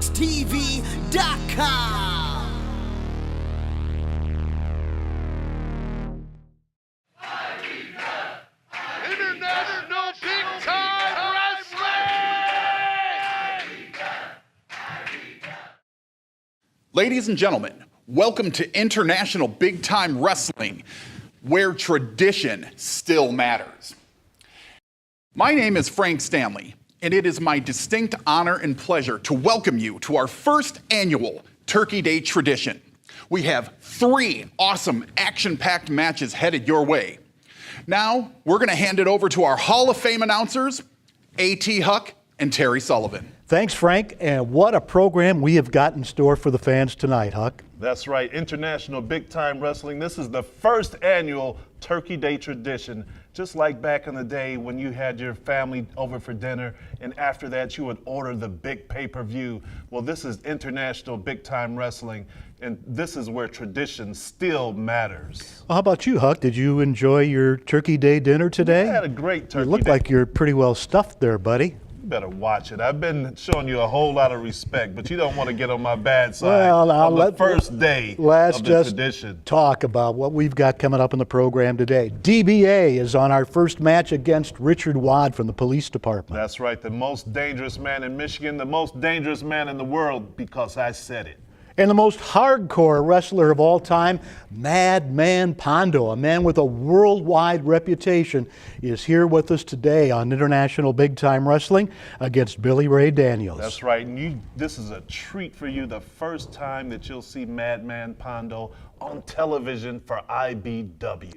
rockstv.com. International Big Time Wrestling! Ladies and gentlemen, welcome to International Big Time Wrestling, where tradition still matters. My name is Frank Stanley, and it is my distinct honor and pleasure to welcome you to our first annual Turkey Day tradition. We have 3 awesome action-packed matches headed your way. Now, we're going to hand it over to our Hall of Fame announcers, A.T. Huck and Terry Sullivan. Thanks, Frank, and what a program we have got in store for the fans tonight, Huck. That's right, International Big Time Wrestling. This is the first annual Turkey Day tradition, just like back in the day when you had your family over for dinner, and after that you would order the big pay-per-view. Well, this is International Big Time Wrestling, and this is where tradition still matters. Well, how about you, Huck? Did you enjoy your Turkey Day dinner today? I had a great turkey You look day. like you're pretty well stuffed there, buddy. You better watch it. I've been showing you a whole lot of respect, but you don't want to get on my bad side Well, on the first day let's of the just tradition. talk about what we've got coming up in the program today. DBA is on our first match against Richard Wad from the police department. That's right, the most dangerous man in Michigan, the most dangerous man in the world, because I said it. And the most hardcore wrestler of all time, Madman Pondo, a man with a worldwide reputation, is here with us today on International Big Time Wrestling against Billy Ray Daniels. That's right, and this is a treat for you, the first time that you'll see Madman Pondo on television for IBW.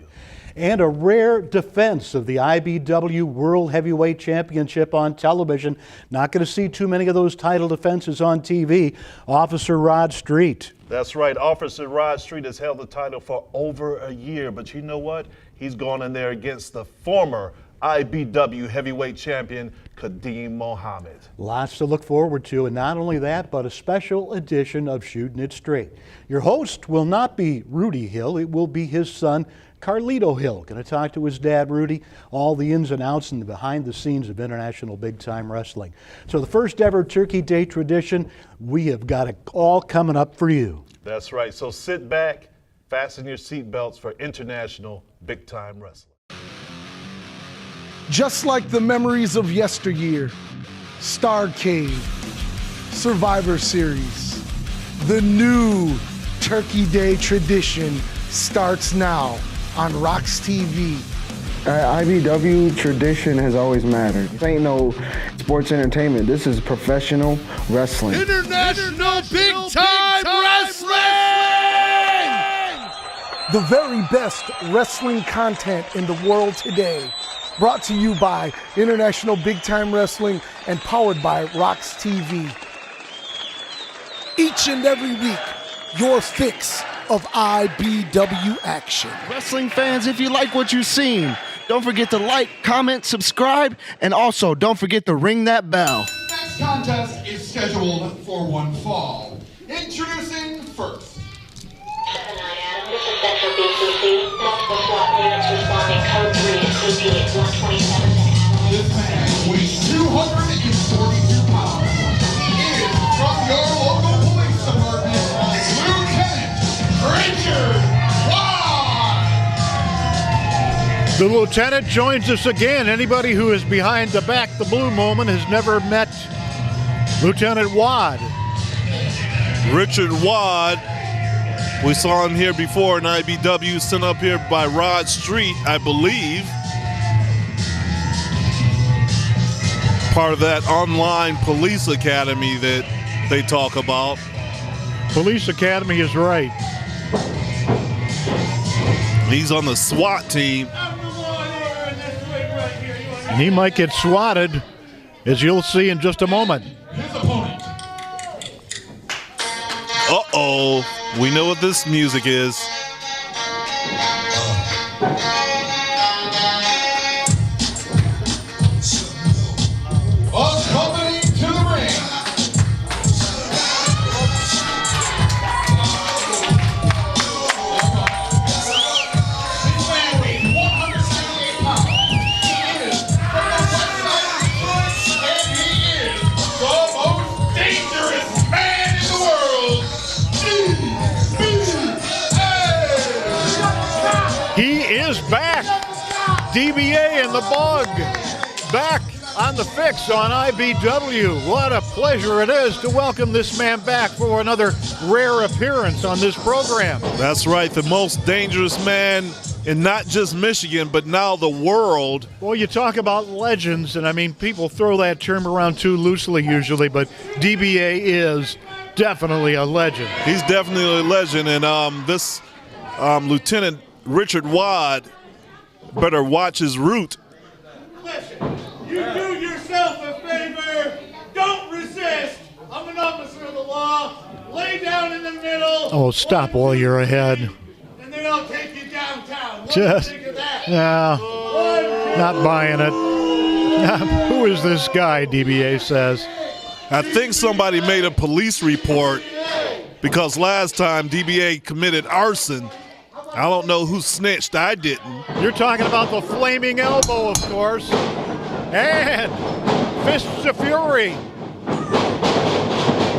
And a rare defense of the IBW World Heavyweight Championship on television. Not going to see too many of those title defenses on TV. Officer Rod Street. That's right, Officer Rod Street has held the title for over a year, but you know what? He's gone in there against the former IBW Heavyweight Champion, Kadeem Mohammed. Lots to look forward to, and not only that, but a special edition of Shooting It Straight. Your host will not be Rudy Hill, it will be his son, Carlito Hill. Going to talk to his dad, Rudy, all the ins and outs and the behind the scenes of International Big Time Wrestling. So the first ever Turkey Day tradition, we have got it all coming up for you. That's right, so sit back, fasten your seatbelts for International Big Time Wrestling. Just like the memories of yesteryear, Starrcade, Survivor Series, the new Turkey Day tradition starts now on Rocks TV. IBW tradition has always mattered. This ain't no sports entertainment. This is professional wrestling. International Big Time Wrestling! The very best wrestling content in the world today. Brought to you by International Big Time Wrestling and powered by Rocks TV. Each and every week, your fix of IBW action. Wrestling fans, if you like what you've seen, don't forget to like, comment, subscribe, and also don't forget to ring that bell. Next contest is scheduled for one fall. Introducing first. Gemini Adam, this is Central BCC. Multiple SWAT units responding. Code 3 is CP 127 to Adelaide. This man weighs 242 pounds. He is from your local police department, Lieutenant Richard Wad. The lieutenant joins us again. Anybody who is behind the back, the blue moment, has never met Lieutenant Wad. Richard Wad, we saw him here before in IBW, sent up here by Rod Street, I believe. Part of that online police academy that they talk about. Police academy is right. He's on the SWAT team. He might get swatted, as you'll see in just a moment. His opponent. Uh-oh, we know what this music is. Accompanying to the ring. His man weighs 178 pounds. He is from the west side of Detroit, and he is the most dangerous man is back. DBA and the Bug back on the fix on IBW. What a pleasure it is to welcome this man back for another rare appearance on this program. That's right, the most dangerous man in not just Michigan, but now the world. Well, you talk about legends, and I mean, people throw that term around too loosely usually, but DBA is definitely a legend. He's definitely a legend, and this Lieutenant Richard Wad better watch his route. Listen, you do yourself a favor. Don't resist. I'm an officer of the law. Lay down in the middle. Oh, stop while you're ahead. And then I'll take you downtown. What Just, do you think of that? no, not buying it. Who is this guy, DBA says? I think somebody made a police report because last time DBA committed arson. I don't know who snitched. I didn't. You're talking about the flaming elbow, of course. And fists of fury.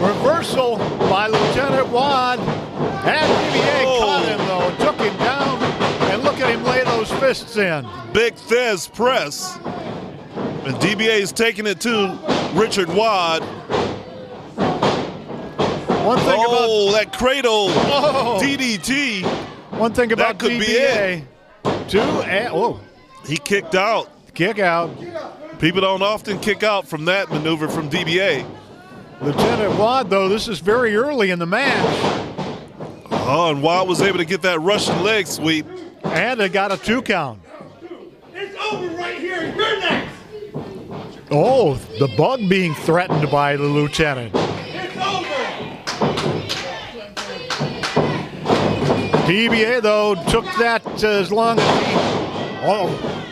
Reversal by Lieutenant Wad. And DBA caught him, though, and took him down. And look at him lay those fists in. Big Fez press. And DBA is taking it to Richard Wad. One thing about that cradle DDT. One thing about that could DBA. Be it. He kicked out. Kick out. People don't often kick out from that maneuver from DBA. Lieutenant Wad, though, this is very early in the match. Oh, and Wad was able to get that Russian leg sweep. And they got a 2 count. It's over right here. You're next. Oh, the Bug being threatened by the lieutenant. It's over. DBA, though, took that as long as he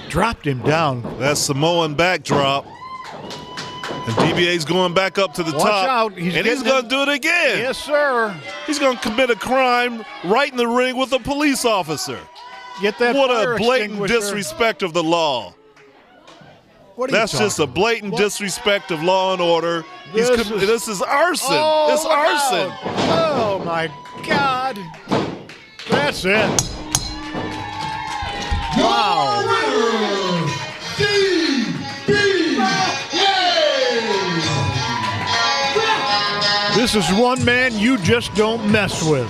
dropped him down. That Samoan backdrop. And DBA's going back up to the Watch top. out. He's going to do it again. Yes, sir. He's going to commit a crime right in the ring with a police officer. Get that What fire a blatant extinguisher. disrespect of the law. What are That's just a blatant disrespect of law and order. This is arson. Oh, it's arson. Oh, my God. That's it. Wow. This is one man you just don't mess with.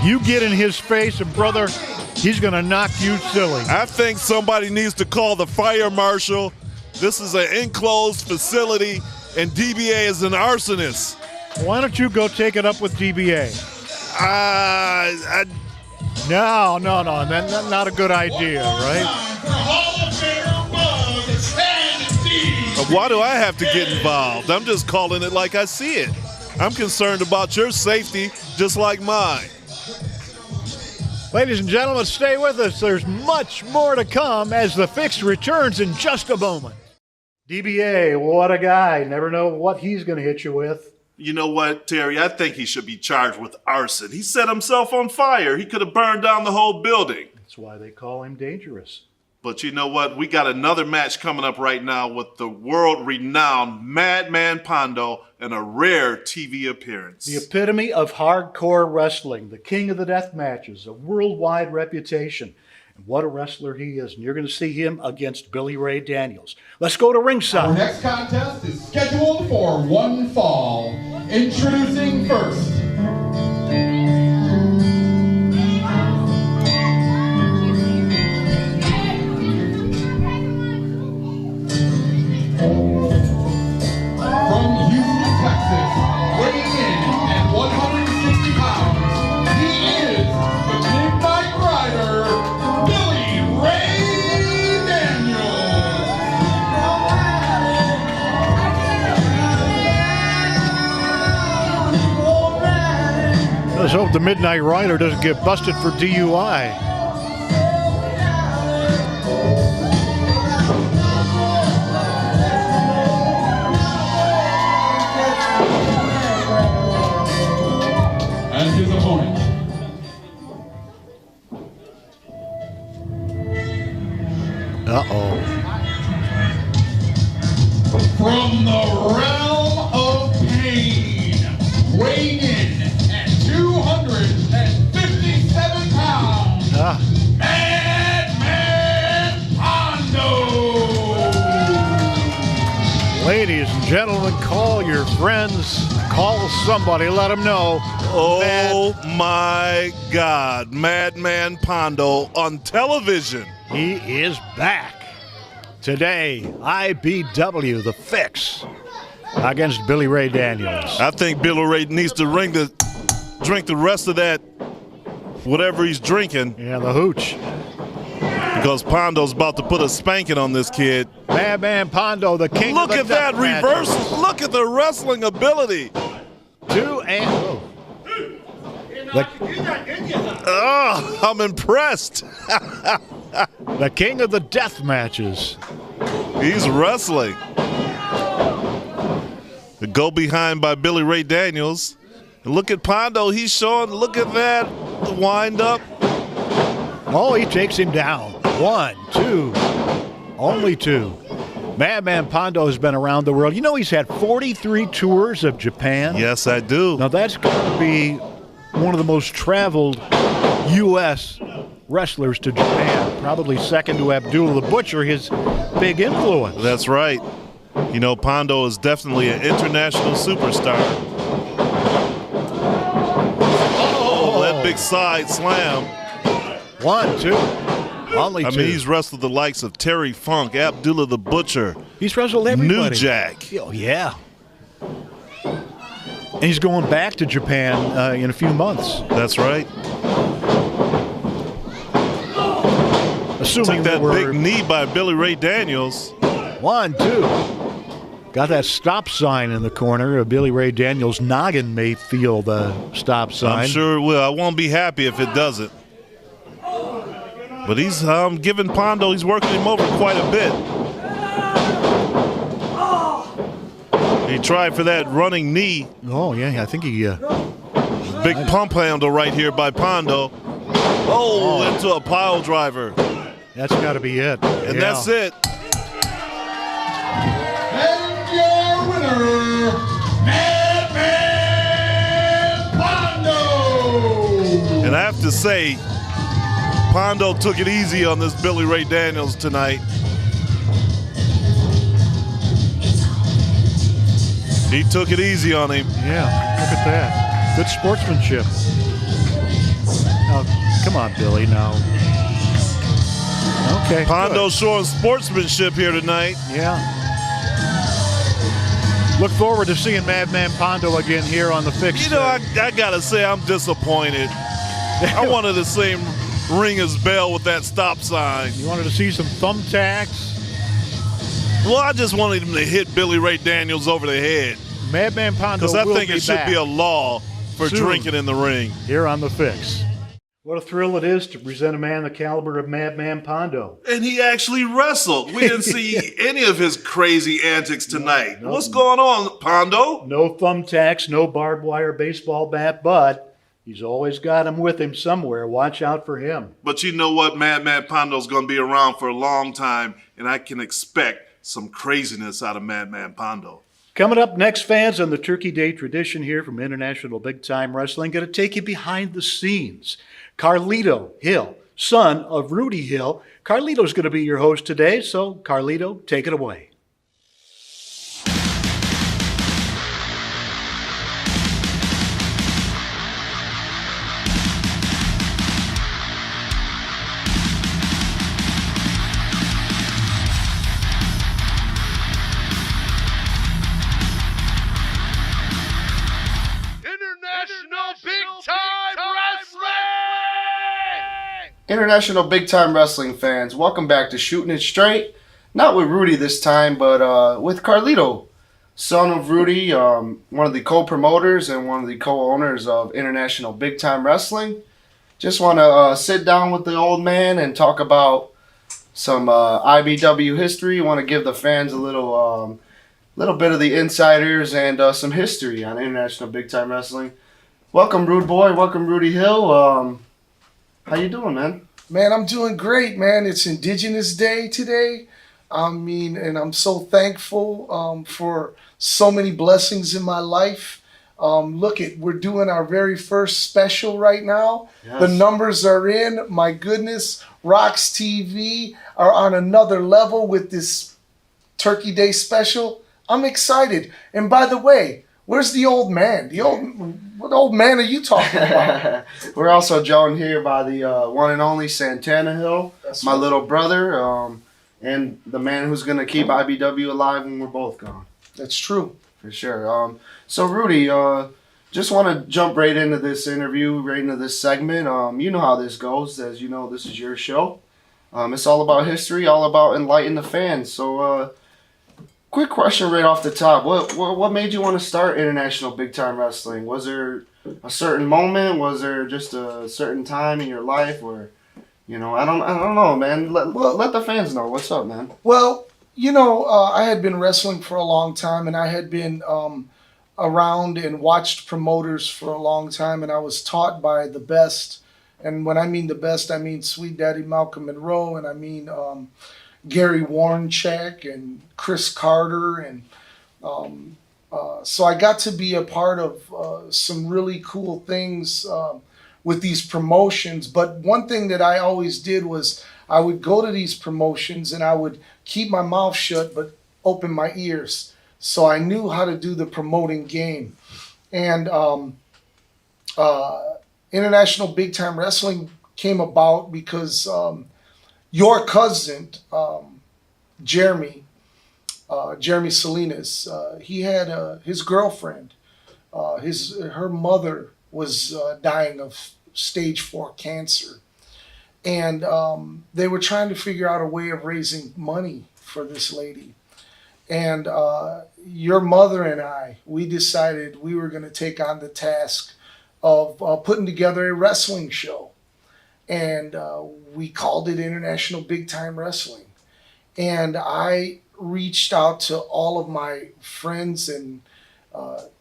You get in his face and, brother, he's going to knock you silly. I think somebody needs to call the fire marshal. This is an enclosed facility, and DBA is an arsonist. Why don't you go take it up with DBA? No, that's not a good idea, right? Why do I have to get involved? I'm just calling it like I see it. I'm concerned about your safety just like mine. Ladies and gentlemen, stay with us. There's much more to come as the fix returns in just a moment. DBA, what a guy. Never know what he's going to hit you with. You know what, Terry? I think he should be charged with arson. He set himself on fire. He could have burned down the whole building. That's why they call him dangerous. But you know what? We got another match coming up right now with the world-renowned Madman Pondo and a rare TV appearance. The epitome of hardcore wrestling, the king of the death matches, a worldwide reputation. And what a wrestler he is. And you're going to see him against Billy Ray Daniels. Let's go to ringside. Our next contest is scheduled for one fall. Introducing first. Let's hope the Midnight Rider doesn't get busted for DUI. And his opponent. Uh-oh. From the realm of pain, weighing in at 257 pounds, Madman Gentlemen, call your friends, call somebody, let them know. Oh my God, Madman Pondo on television. He is back. Today, IBW, the fix, against Billy Ray Daniels. I think Billy Ray needs to drink the rest of that, whatever he's drinking. Yeah, the hooch. Because Pondo's about to put a spanking on this kid. Madman Pondo, the king Look of the at that reversal. Look at the wrestling ability. Oh, I'm impressed. The king of the death matches. He's wrestling. The go behind by Billy Ray Daniels. And look at Pondo. He's showing. Look at that. The wind up. Oh, he takes him down. 1, 2. Only 2. Madman Pondo has been around the world. You know he's had 43 tours of Japan? Yes, I do. Now that's going to be one of the most traveled U.S. wrestlers to Japan. Probably second to Abdullah the Butcher, his big influence. That's right. You know, Pondo is definitely an international superstar. Oh, that big side slam. 1, 2. Only 2. I mean, he's wrestled the likes of Terry Funk, Abdullah the Butcher. He's wrestled everybody. New Jack. Oh, yeah. And he's going back to Japan in a few months. That's right. Assuming took that big knee by Billy Ray Daniels. 1, 2. Got that stop sign in the corner. Billy Ray Daniels' noggin may feel the stop sign. I'm sure it will. I won't be happy if it doesn't. But he's giving Pondo, he's working him over quite a bit. He tried for that running knee. Oh, yeah, I think he... big pump handle right here by Pondo. Oh, into a pile driver. That's got to be it. And that's it. And your winner, Madman Pondo. And I have to say, Pondo took it easy on this Billy Ray Daniels tonight. He took it easy on him. Yeah, look at that. Good sportsmanship. Now, come on, Billy, now. Okay. Pondo showing sportsmanship here tonight. Yeah. Look forward to seeing Madman Pondo again here on the fix. You know, I got to say, I'm disappointed. I wanted to see him ring his bell with that stop sign. You wanted to see some thumbtacks? Well, I just wanted him to hit Billy Ray Daniels over the head. Madman Pondo because I think it should be a law for drinking in the ring. Here on the fix. What a thrill it is to present a man the caliber of Madman Pondo. And he actually wrestled. We didn't see any of his crazy antics tonight. No. What's going on, Pondo? No thumbtacks, no barbed wire baseball bat, but he's always got him with him somewhere. Watch out for him. But you know what? Madman Pondo's going to be around for a long time, and I can expect some craziness out of Madman Pondo. Coming up next, fans, on the Turkey Day tradition here from International Big Time Wrestling, going to take you behind the scenes. Carlito Hill, son of Rudy Hill. Carlito's going to be your host today, so Carlito, take it away. International Big Time Wrestling fans, welcome back to Shooting It Straight. Not with Rudy this time, but with Carlito, son of Rudy, one of the co-promoters and one of the co-owners of International Big Time Wrestling. Just want to sit down with the old man and talk about some IBW history. Want to give the fans a little bit of the insiders and some history on International Big Time Wrestling. Welcome, Rude Boy. Welcome, Rudy Hill. How you doing, man? Man, I'm doing great, man. It's Indigenous Day today. I mean, and I'm so thankful for so many blessings in my life. We're doing our very first special right now. Yes. The numbers are in. My goodness, Rocks TV are on another level with this Turkey Day special. I'm excited. And by the way, where's the old man? What old man are you talking about? We're also joined here by the one and only Santana Hill, my little brother, and the man who's going to keep IBW alive when we're both gone. That's true. For sure. So, Rudy, just want to jump right into this interview, right into this segment. You know how this goes. As you know, this is your show. It's all about history, all about enlightening the fans. So, quick question right off the top. What made you want to start International Big Time Wrestling? Was there a certain moment? Was there just a certain time in your life where, I don't know, man. Let the fans know. What's up, man? Well, I had been wrestling for a long time, and I had been around and watched promoters for a long time, and I was taught by the best. And when I mean the best, I mean Sweet Daddy Malcolm Monroe, and I mean Gary Warnchek and Chris Carter, and so I got to be a part of some really cool things with these promotions. But one thing that I always did was I would go to these promotions and I would keep my mouth shut but open my ears, so I knew how to do the promoting game. And International Big Time Wrestling came about because your cousin, Jeremy Salinas, he had his girlfriend. Her mother was dying of stage 4 cancer. And they were trying to figure out a way of raising money for this lady. And your mother and we decided we were going to take on the task of putting together a wrestling show. And we called it International Big Time Wrestling. And I reached out to all of my friends and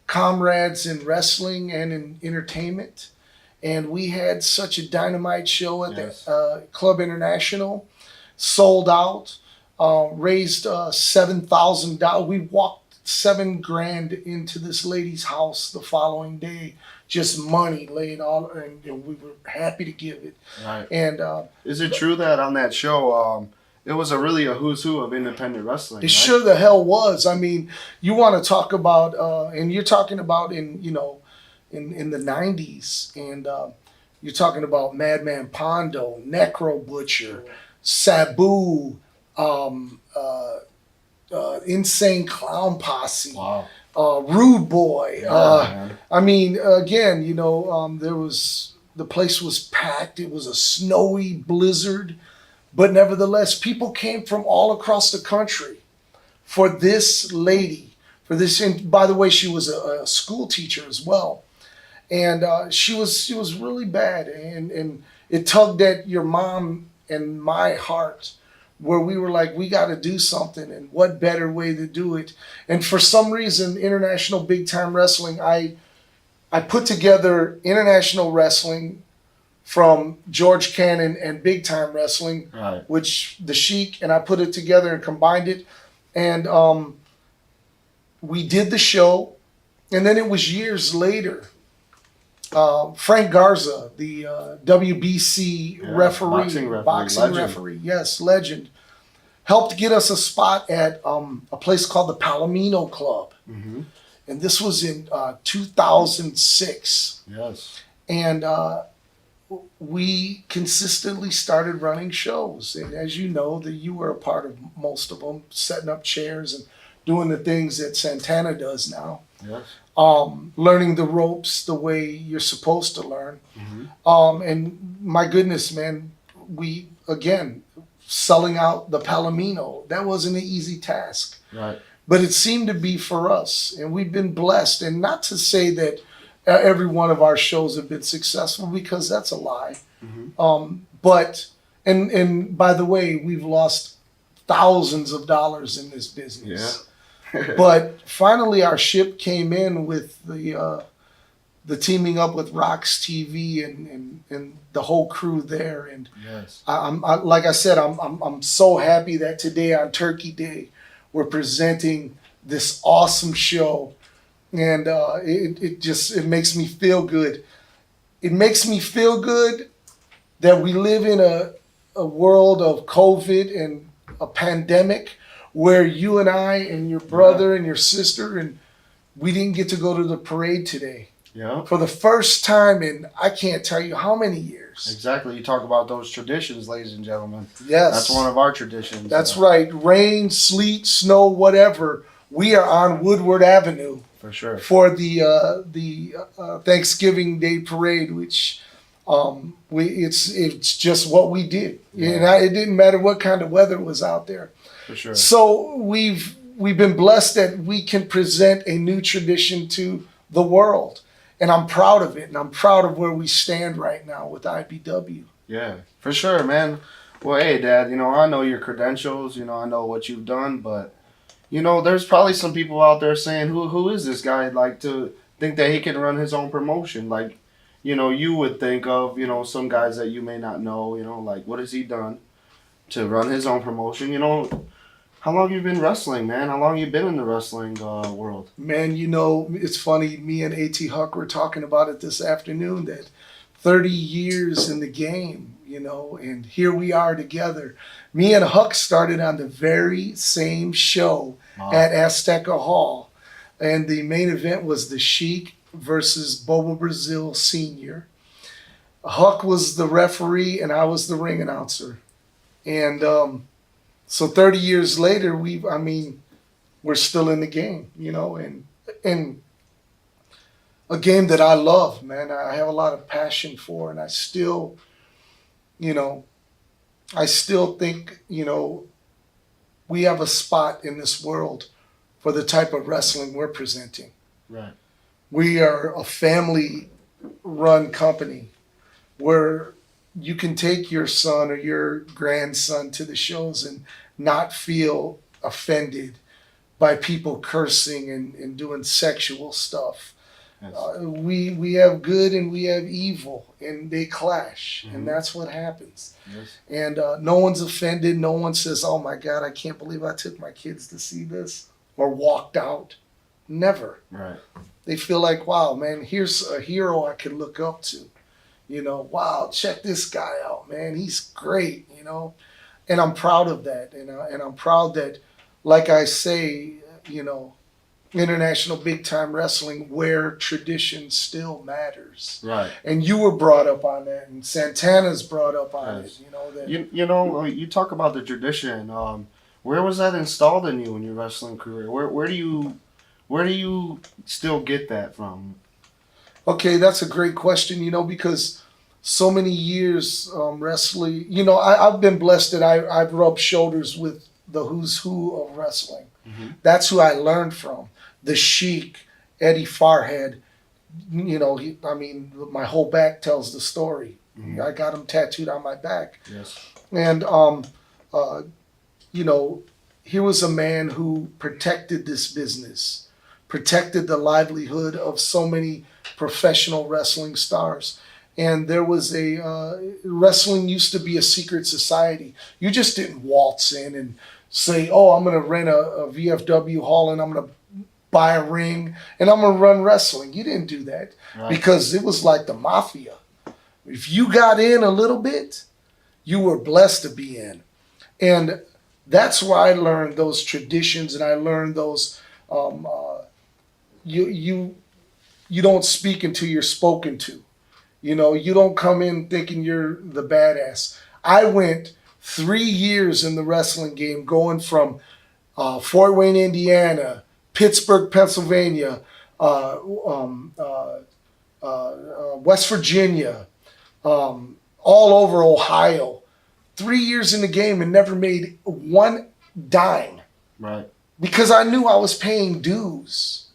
comrades in wrestling and in entertainment. And we had such a dynamite show at the Club International, sold out, raised $7,000. We walked $7,000 into this lady's house the following day, just money laid all, and we were happy to give it. Right. And is it true that on that show, it was really a who's who of independent wrestling? It sure the hell was. I mean, you want to talk about, and you're talking about in the 90s, and you're talking about Madman Pondo, Necro Butcher, Sabu, Insane Clown Posse, Rude Boy. I mean, again, the place was packed. It was a snowy blizzard, but nevertheless, people came from all across the country for this lady. And by the way, she was a school teacher as well. And she was really bad, and it tugged at your mom and my heart, where we were like, we got to do something, and what better way to do it? And for some reason, International Big Time Wrestling, I put together international wrestling from George Cannon and Big Time Wrestling, which the Sheik, and I put it together and combined it, and we did the show, and then it was years later. Frank Garza, the WBC boxing referee, yes, legend, helped get us a spot at a place called the Palomino Club. Mm-hmm. And this was in 2006. Yes. And we consistently started running shows. And as you know, that you were a part of most of them, setting up chairs and doing the things that Santana does now. Yes. Learning the ropes the way you're supposed to learn. Mm-hmm. And my goodness, man, selling out the Palomino, that wasn't an easy task. Right. But it seemed to be for us, and we've been blessed. And not to say that every one of our shows have been successful, because that's a lie. Mm-hmm. But by the way, we've lost thousands of dollars in this business. Yeah. But finally, our ship came in with the teaming up with Rox TV and the whole crew there. And yes. Like I said, I'm so happy that today on Turkey Day, we're presenting this awesome show, and it makes me feel good. It makes me feel good that we live in a world of COVID and a pandemic where you and I and your brother and your sister, and we didn't get to go to the parade today. Yeah. For the first time in I can't tell you how many years. Exactly. You talk about those traditions, ladies and gentlemen. Yes. That's one of our traditions. That's right. Rain, sleet, snow, whatever. We are on Woodward Avenue For sure. for the Thanksgiving Day parade, which it's just what we did. Yeah. It didn't matter what kind of weather was out there. For sure. So we've been blessed that we can present a new tradition to the world. And I'm proud of it, and I'm proud of where we stand right now with IBW. Yeah, for sure, man. Well, hey, Dad, I know your credentials, I know what you've done, but, there's probably some people out there saying, who is this guy, like, to think that he can run his own promotion? Like, you would think of, some guys that you may not know, like, what has he done to run his own promotion? How long you been wrestling, man? How long you been in the wrestling world? Man, it's funny. Me and A.T. Huck were talking about it this afternoon, that 30 years in the game, and here we are together. Me and Huck started on the very same show at Azteca Hall. And the main event was the Sheik versus Bobo Brazil Sr. Huck was the referee, and I was the ring announcer. And so 30 years later, we're still in the game, and a game that I love, man. I have a lot of passion for, and I still think, we have a spot in this world for the type of wrestling we're presenting. Right. We are a family-run company where you can take your son or your grandson to the shows and not feel offended by people cursing and doing sexual stuff. Yes. We have good and we have evil, and they clash, Mm-hmm. and that's what happens. Yes. And no one's offended. No one says, "Oh my God, I can't believe I took my kids to see this," or walked out. Never. Right. They feel like, "Wow, man, here's a hero I can look up to." Wow, check this guy out, man. He's great, And I'm proud of that. And I'm proud that, like I say, international big time wrestling, where tradition still matters. Right. And you were brought up on that, and Santana's brought up on Yes. it. You talk about the tradition. Where was that installed in you in your wrestling career? Where do you still get that from? Okay, that's a great question, because so many years wrestling, I've been blessed that I've rubbed shoulders with the who's who of wrestling. Mm-hmm. That's who I learned from. The Sheik, Eddie Farhead, my whole back tells the story. Mm-hmm. I got him tattooed on my back. Yes. And, here was a man who protected this business, protected the livelihood of so many professional wrestling stars. And there was wrestling used to be a secret society. You just didn't waltz in and say, "Oh, I'm going to rent a VFW hall and I'm going to buy a ring and I'm going to run wrestling." You didn't do that. Right. Because it was like the mafia. If you got in a little bit, you were blessed to be in. And that's where I learned those traditions, and I learned those, you don't speak until you're spoken to. You don't come in thinking you're the badass. I went 3 years in the wrestling game, going from Fort Wayne, Indiana, Pittsburgh, Pennsylvania, West Virginia, all over Ohio. 3 years in the game and never made one dime. Right. Because I knew I was paying dues.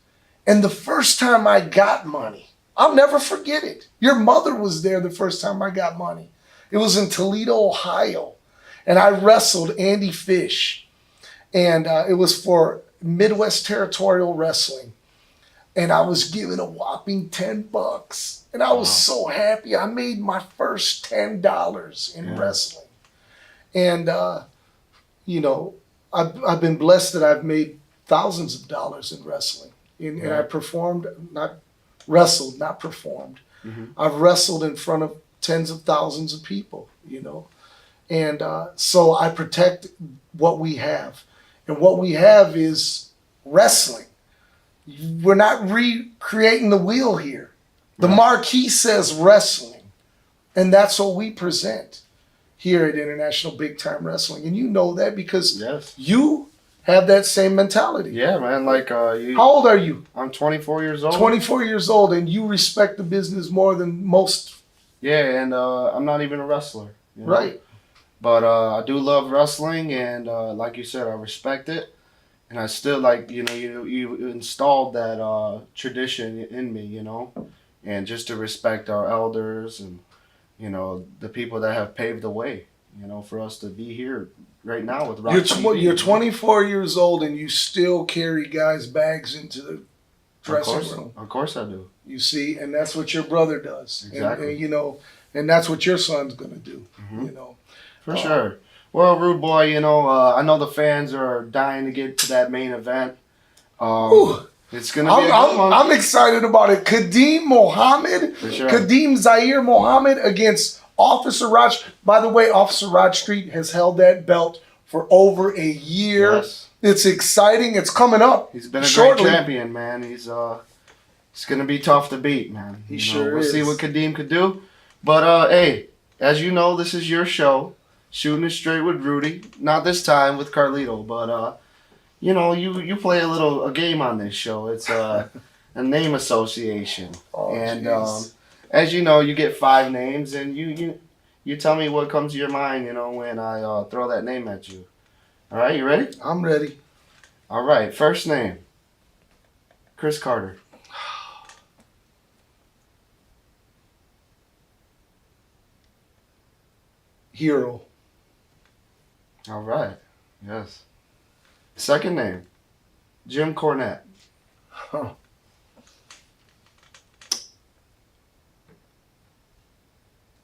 And the first time I got money, I'll never forget it. Your mother was there the first time I got money. It was in Toledo, Ohio. And I wrestled Andy Fish. And it was for Midwest Territorial Wrestling. And I was given a whopping $10. And I was so happy. I made my first $10 in wrestling. And, I've been blessed that I've made thousands of dollars in wrestling. And I performed, not wrestled, not performed. Mm-hmm. I've wrestled in front of tens of thousands of people, And so I protect what we have. And what we have is wrestling. We're not recreating the wheel here. The marquee says wrestling. And that's what we present here at International Big Time Wrestling. And you know that because you have that same mentality. Yeah, man. Like, how old are you? I'm 24 years old. 24 years old, and you respect the business more than most. Yeah, and I'm not even a wrestler. You know? Right. But I do love wrestling, and like you said, I respect it. And I still like, you installed that tradition in me, and just to respect our elders and, the people that have paved the way, for us to be here right now with Rock TV. You're 24 years old and you still carry guys' bags into the dressing room. Of course I do. You see, and that's what your brother does. Exactly. And that's what your son's going to do, For sure. Well, Rude Boy, I know the fans are dying to get to that main event. It's going to be a good one. I'm excited about it. Kadeem Mohammed, For sure. Kadeem Zaire Mohammed against Officer Raj. By the way, Officer Raj Street has held that belt for over a year. Yes. It's exciting. It's coming up. He's been a shortly. great champion, man. It's going to be tough to beat, man. He sure we'll is. see what Kadeem could do. But, hey, as you know, this is your show, Shooting It Straight with Rudy. Not this time with Carlito, but, you play a game on this show. It's a name association. And as you know, you get 5 names, and you tell me what comes to your mind, when I throw that name at you. All right, you ready? I'm ready. All right, first name, Chris Carter. Hero. All right, yes. Second name, Jim Cornette. Huh.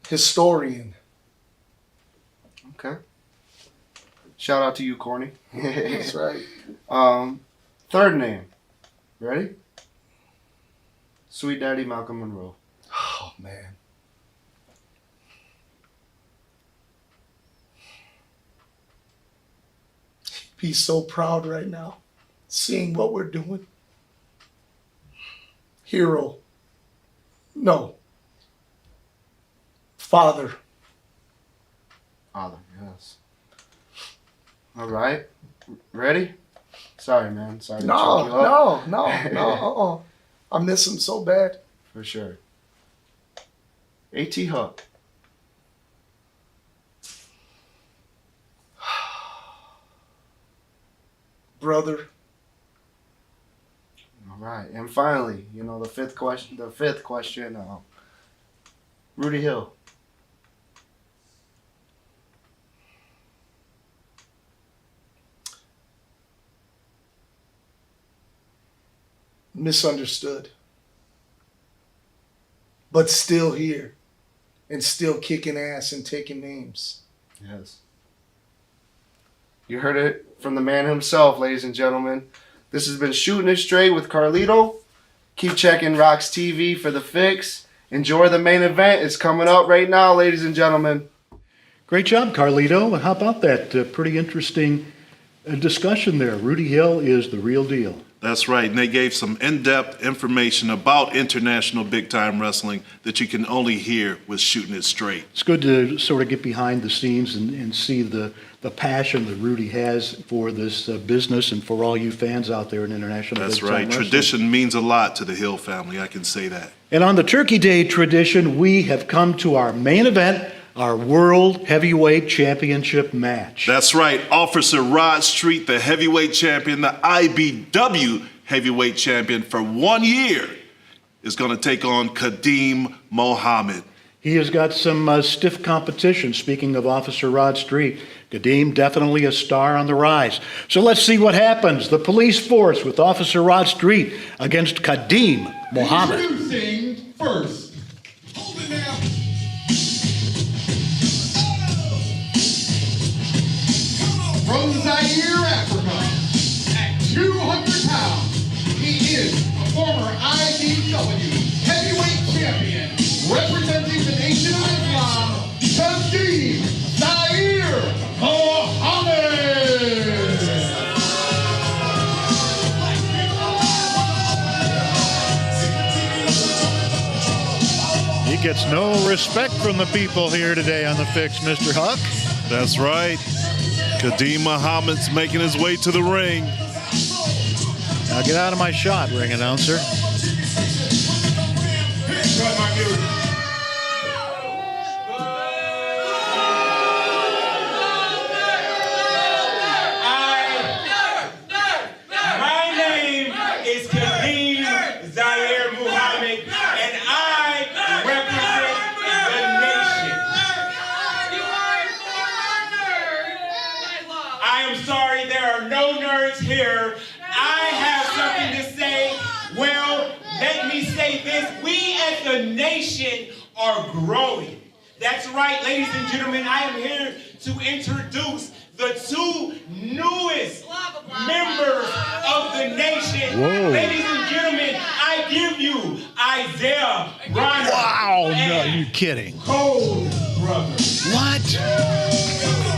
Historian. Okay. Shout out to you, Corny. That's right. Third name, ready? Sweet Daddy Malcolm Monroe. Oh, man. He's so proud right now, seeing what we're doing. Hero. No. Father. Father, yes. All right. Ready? Sorry, man. Sorry to choke you up. No. I miss him so bad. For sure. A.T. Huck. Brother. All right. And finally, the fifth question, Rudy Hill. Misunderstood. But still here. And still kicking ass and taking names. Yes. You heard it from the man himself, ladies and gentlemen. This has been Shooting It Straight with Carlito. Keep checking Rocks TV for the fix. Enjoy the main event. It's coming up right now, ladies and gentlemen. Great job, Carlito. How about that? Pretty interesting discussion there. Rudy Hill is the real deal. That's right, and they gave some in-depth information about international big-time wrestling that you can only hear with Shooting It Straight. It's good to sort of get behind the scenes and see the passion that Rudy has for this business and for all you fans out there in international That's big-time right. wrestling. Tradition means a lot to the Hill family, I can say that. And on the Turkey Day tradition, we have come to our main event, our World Heavyweight Championship match. That's right. Officer Rod Street, the heavyweight champion, the IBW heavyweight champion for 1 year, is going to take on Kadeem Mohammed. He has got some stiff competition. Speaking of Officer Rod Street, Kadeem definitely a star on the rise. So let's see what happens. The police force with Officer Rod Street against Kadeem Mohammed. Introducing first. Hold it now. From Zaire, Africa, at 200 pounds, he is a former IBW heavyweight champion, representing the Nation of Islam, Kadeem Zaire Mohammed. No respect from the people here today on the Fix, Mr. Huck. That's right. Kadeem Mohammed's making his way to the ring. Now get out of my shot, ring announcer. My name is Kadeem Zaire Mohammed, and I represent the nation. I am sorry there are no nerds here. I have something to say. Well, let me say this. We as a nation are growing. That's right, ladies and gentlemen. I am here to introduce the two newest members of the nation. Whoa. Ladies and gentlemen, I give you Isaiah Bronner. Wow, no, and you kidding. Cole Brother. What?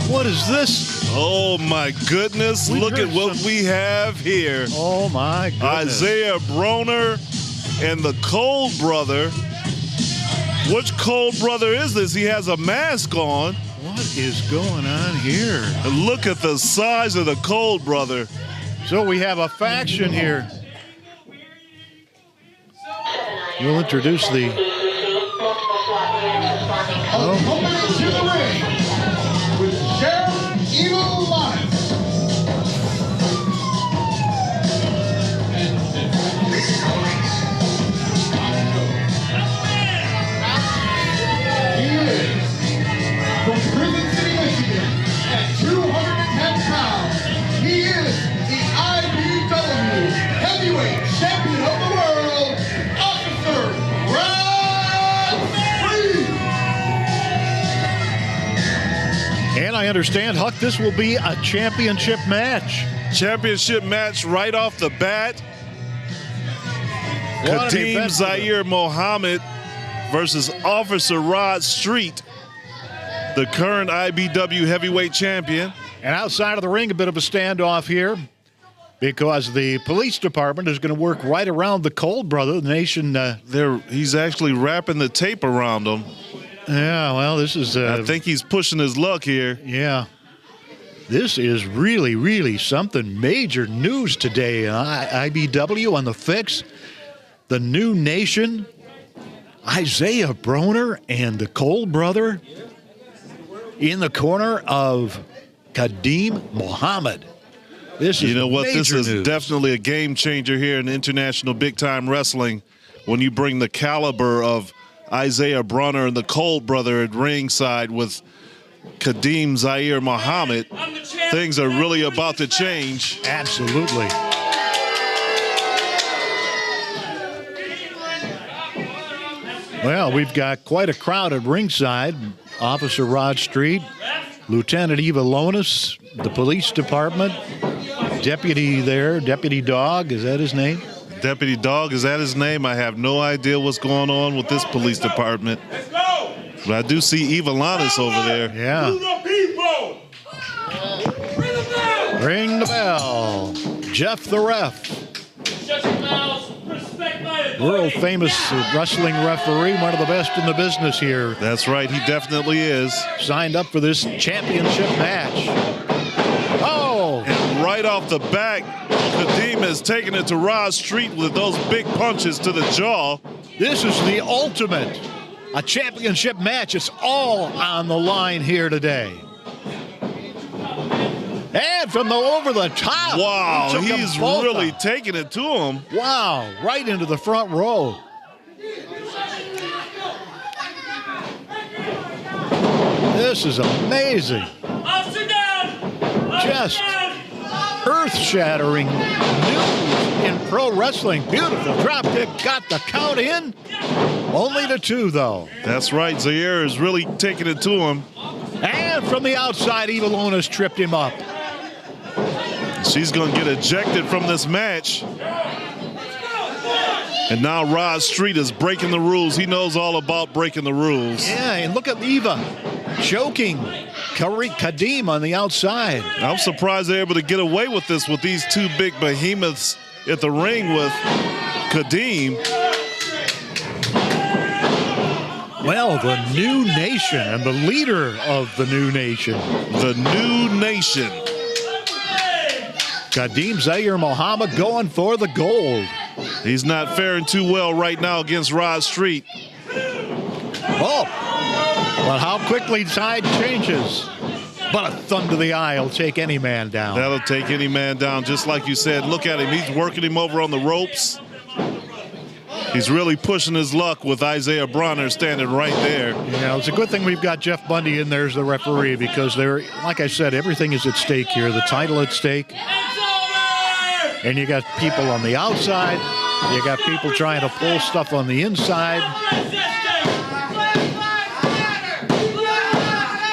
What is this? Oh my goodness, look at what we have here. Oh my goodness. Isaiah Bronner and the Cole Brother. Which Cole Brother is this? He has a mask on. What is going on here? And look at the size of the Cole Brother. So we have a faction here. We'll introduce the... Coming into the ring with Sheriff Evil Lawrence. He is from Prison City, Michigan, at 210 pounds. He is the IBW Heavyweight Champion of the World, Officer Relive. And I understand, Huck, this will be a championship match. Championship match right off the bat. What an Kadeem event. Zaire Mohammed versus Officer Rod Street, the current IBW heavyweight champion. And outside of the ring, a bit of a standoff here because the police department is going to work right around the Cole Brother. The nation... He's actually wrapping the tape around him. Yeah, well, this is... I think he's pushing his luck here. Yeah. This is really, really something major news today. IBW on the Fix. The new nation. Isaiah Bronner and the Cole Brother in the corner of Kadeem Mohammed. This is You know what? This major is news. definitely a game changer here in international big-time wrestling when you bring the caliber of Isaiah Bronner and the Cole Brother at ringside with Kadeem Zaire Mohammed. Things are really about to change. Absolutely. Well, we've got quite a crowd at ringside. Officer Rod Street, Lieutenant Eva Lonis, the police department, deputy there, Deputy Dog, is that his name? Deputy Dog, is that his name? I have no idea what's going on with this police department. But I do see Eva Lonis over there. Yeah. Ring the bell. Jeff the Ref. World famous wrestling referee, one of the best in the business here. That's right, he definitely is. Signed up for this championship match. Oh! And right off the back, Kadeem has taken it to Rod Street with those big punches to the jaw. This is the ultimate. A championship match. It's all on the line here today. And from the over the top. Wow, he took them he's both really out. taking it to him. Wow, right into the front row. This is amazing. Just earth-shattering news in pro wrestling. Beautiful drop kick, got the count in. Only to two, though. That's right, Zaire is really taking it to him. And from the outside, Eva Lonis tripped him up. She's going to get ejected from this match. And now Rod Street is breaking the rules. He knows all about breaking the rules. Yeah, and look at Eva choking Kadeem on the outside. I'm surprised they're able to get away with this with these two big behemoths at the ring with Kadeem. Well, the new nation and the leader of the new nation. The new nation. Kadeem Zaire Mohammed going for the gold. He's not faring too well right now against Rod Street. Oh, but how quickly tide changes. But a thumb to the eye will take any man down. That'll take any man down, just like you said. Look at him. He's working him over on the ropes. He's really pushing his luck with Isaiah Bronner standing right there. Yeah, it's a good thing we've got Jeff Bundy in there as the referee, because there, like I said, everything is at stake here. The title at stake. And you got people on the outside. You got people trying to pull stuff on the inside.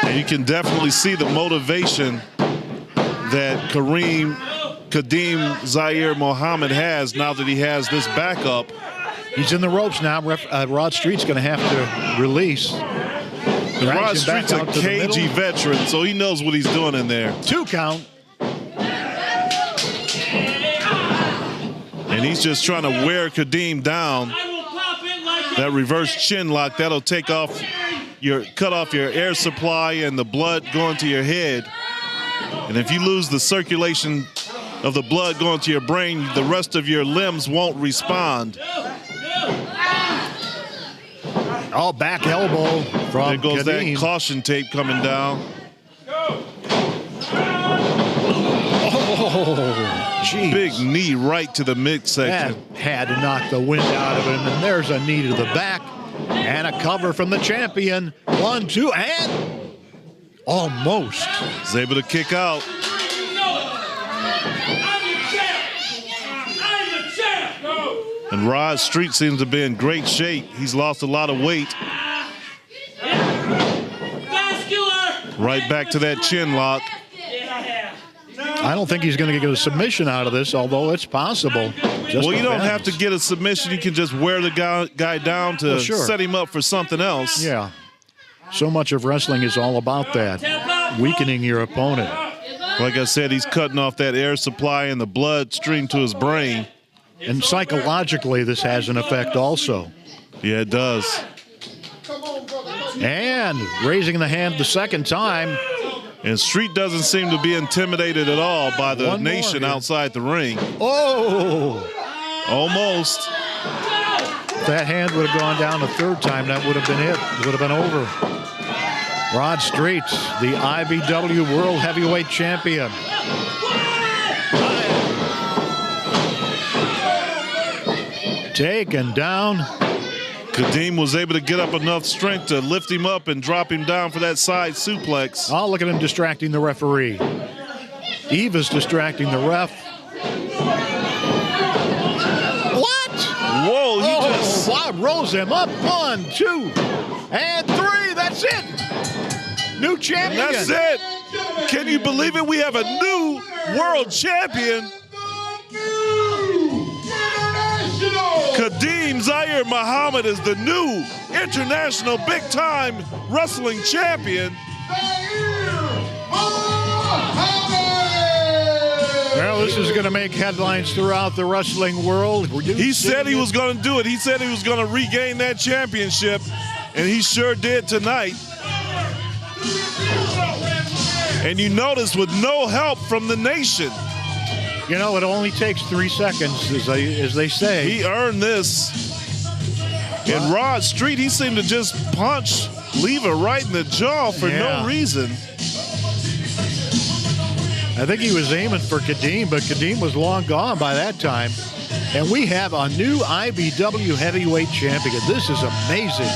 And you can definitely see the motivation that Kadeem Zaire Mohammed has now that he has this backup. He's in the ropes now. Rod Street's going to have to release. Rod Street's a cagey veteran, so he knows what he's doing in there. 2 count. And he's just trying to wear Kadeem down. That reverse chin lock, that'll cut off your air supply and the blood going to your head. And if you lose the circulation of the blood going to your brain, the rest of your limbs won't respond. Oh, back elbow from There goes Kadeem. that caution tape coming down. Oh, geez. Big knee right to the midsection. That had to knock the wind out of him. And there's a knee to the back. And a cover from the champion. 1, 2, and almost. He's able to kick out. And Rod Street seems to be in great shape. He's lost a lot of weight. Right back to that chin lock. I don't think he's going to get a submission out of this, although it's possible. Well, you don't have to get a submission. You can just wear the guy down to set him up for something else. Yeah. So much of wrestling is all about that, weakening your opponent. Like I said, he's cutting off that air supply and the blood stream to his brain. And psychologically, this has an effect also. Yeah, it does. And raising the hand the second time. And Street doesn't seem to be intimidated at all by the nation outside the ring. Oh! Almost. If that hand would have gone down a third time, that would have been it. It would have been over. Rod Street, the IBW World Heavyweight Champion. Taken down. Kadeem was able to get up enough strength to lift him up and drop him down for that side suplex. Oh, look at him distracting the referee. Eva's distracting the ref. What? Whoa, he just... Wow, rolls him up. 1, 2, and 3. That's it. New champion. That's it. Can you believe it? We have a new world champion. Kadeem Zaire Mohammed is the new international big-time wrestling champion. Well, this is going to make headlines throughout the wrestling world. He said he was going to do it. He said he was going to regain that championship, and he sure did tonight. And you notice with no help from the nation. You know, it only takes 3 seconds, as they say. He earned this. And Rod Street, he seemed to just punch Lever right in the jaw for no reason. I think he was aiming for Kadeem, but Kadeem was long gone by that time. And we have a new IBW heavyweight champion. This is amazing.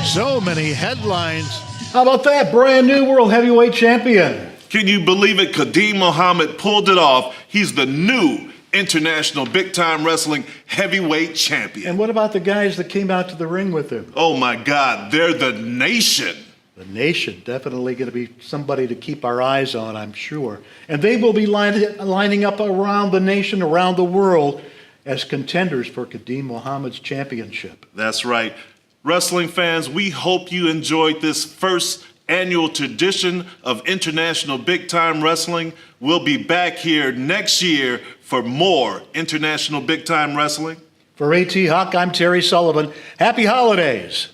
So many headlines. How about that? Brand new world heavyweight champion. Can you believe it? Kadeem Mohammed pulled it off. He's the new international big-time wrestling heavyweight champion. And what about the guys that came out to the ring with him? Oh, my God. They're the nation. The nation, definitely going to be somebody to keep our eyes on, I'm sure. And they will be lining up around the nation, around the world, as contenders for Kadeem Mohammed's championship. That's right. Wrestling fans, we hope you enjoyed this first annual tradition of International Big Time Wrestling. We'll be back here next year for more International Big Time Wrestling. For AT Huck, I'm Terry Sullivan. Happy holidays.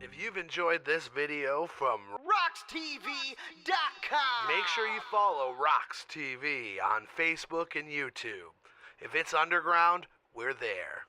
if you've enjoyed this video from RoxTV.com. make sure you follow Rox TV on Facebook and YouTube. If it's underground, we're there.